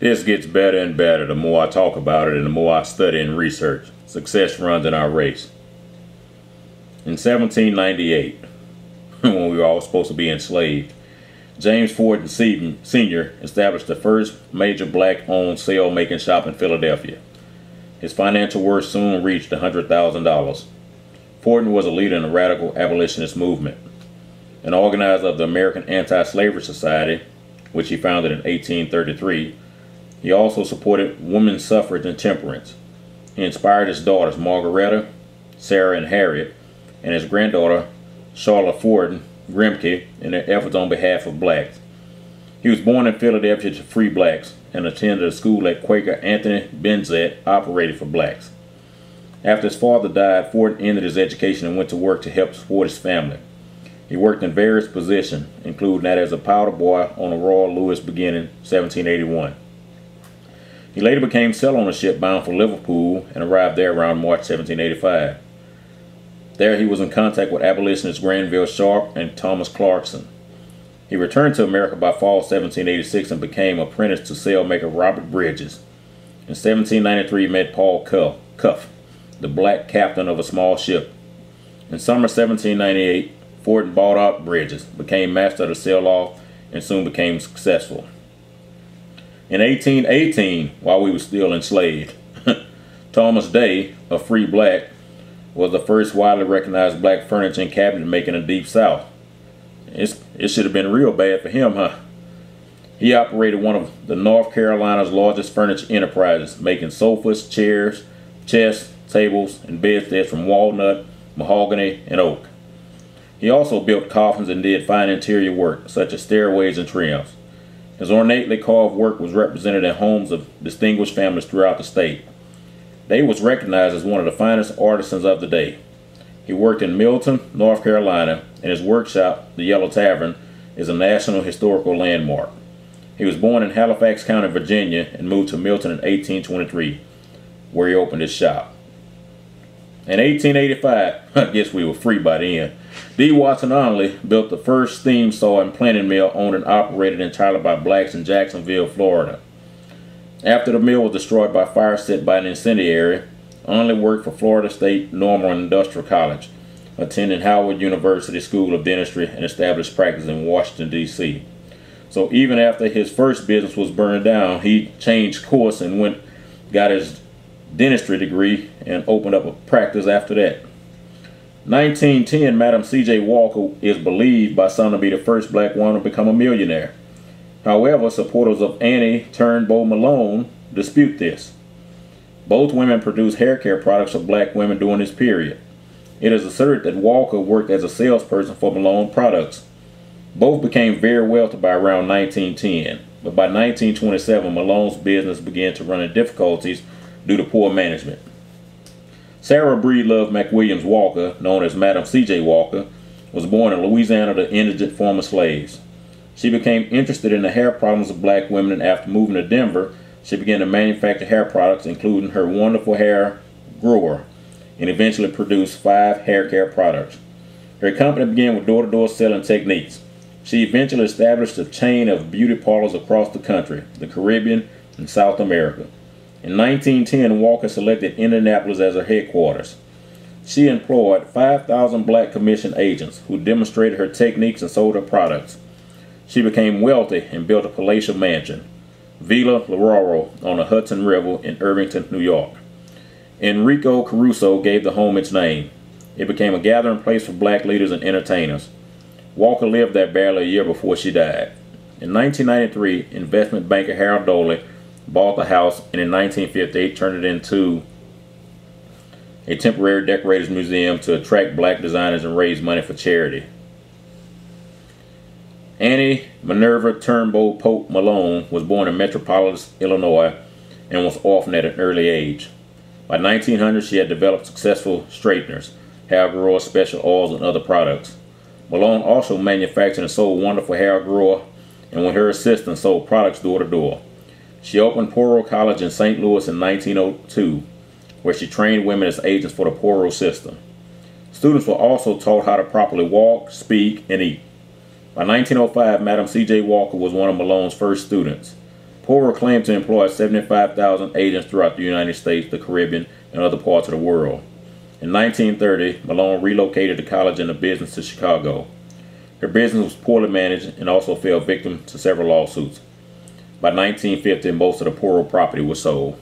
This gets better and better the more I talk about it and the more I study and research. Success runs in our race. In 1798, when we were all supposed to be enslaved, James Forten Sr. established the first major black-owned sail-making shop in Philadelphia. His financial worth soon reached $100,000. Forten was a leader in the radical abolitionist movement, an organizer of the American Anti-Slavery Society, which he founded in 1833. He also supported women's suffrage and temperance. He inspired his daughters Margaretta, Sarah, and Harriet, and his granddaughter Charlotte Forten Grimke in their efforts on behalf of blacks. He was born in Philadelphia to free blacks and attended a school that Quaker Anthony Benzett operated for blacks. After his father died, Forten ended his education and went to work to help support his family. He worked in various positions, including that as a powder boy on the Royal Louis beginning 1781. He later became sailor on a ship bound for Liverpool and arrived there around March 1785. There he was in contact with abolitionists Granville Sharp and Thomas Clarkson. He returned to America by fall 1786 and became apprentice to sailmaker Robert Bridges. In 1793 he met Paul Cuff, the black captain of a small ship. In summer 1798, Forten bought out Bridges, became master of the sail-off, and soon became successful. In 1818, while we were still enslaved, Thomas Day, a free black, was the first widely recognized black furniture and cabinet maker in the Deep South. It should have been real bad for him, huh? He operated one of the North Carolina's largest furniture enterprises, making sofas, chairs, chests, tables, and bedsteads from walnut, mahogany, and oak. He also built coffins and did fine interior work, such as stairways and trims. His ornately carved work was represented in homes of distinguished families throughout the state. Day was recognized as one of the finest artisans of the day. He worked in Milton, North Carolina, and his workshop, the Yellow Tavern, is a national historical landmark. He was born in Halifax County, Virginia, and moved to Milton in 1823, where he opened his shop. In 1885, I guess we were free by then, D. Watson Onley built the first steam saw and planing mill owned and operated entirely by blacks in Jacksonville, Florida. After the mill was destroyed by fire set by an incendiary, Onley worked for Florida State Normal and Industrial College, attending Howard University School of Dentistry, and established practice in Washington, D.C. So even after his first business was burned down, he changed course and got his dentistry degree and opened up a practice after that. 1910, Madam C.J.Walker is believed by some to be the first black woman to become a millionaire. However, supporters of Annie Turnbo Malone dispute this. Both women produced hair care products for black women during this period. It is asserted that Walker worked as a salesperson for Malone products. Both became very wealthy by around 1910, but by 1927 Malone's business began to run into difficulties due to poor management. Sarah Breedlove McWilliams Walker, known as Madam C.J. Walker, was born in Louisiana to indigent former slaves. She became interested in the hair problems of black women, and after moving to Denver, she began to manufacture hair products, including her wonderful hair grower, and eventually produced 5 hair care products. Her company began with door-to-door selling techniques. She eventually established a chain of beauty parlors across the country, the Caribbean, and South America. In 1910, Walker selected Indianapolis as her headquarters. She employed 5,000 black commission agents who demonstrated her techniques and sold her products. She became wealthy and built a palatial mansion, Villa Laurel, on the Hudson River in Irvington, New York. Enrico Caruso gave the home its name. It became a gathering place for black leaders and entertainers. Walker lived there barely a year before she died. In 1993, investment banker Harold Doley bought the house, and in 1958 turned it into a temporary decorators museum to attract black designers and raise money for charity. Annie Minerva Turnbo Pope Malone was born in Metropolis, Illinois, and was orphaned at an early age. By 1900, she had developed successful straighteners, hair growers, special oils, and other products. Malone also manufactured and sold wonderful hair grower, and with her assistant sold products door to door. She opened Poro College in St. Louis in 1902, where she trained women as agents for the Poro system. Students were also taught how to properly walk, speak, and eat. By 1905, Madam C.J. Walker was one of Malone's first students. Porter claimed to employ 75,000 agents throughout the United States, the Caribbean, and other parts of the world. In 1930, Malone relocated the college and the business to Chicago. Her business was poorly managed and also fell victim to several lawsuits. By 1950, most of the Porter property was sold.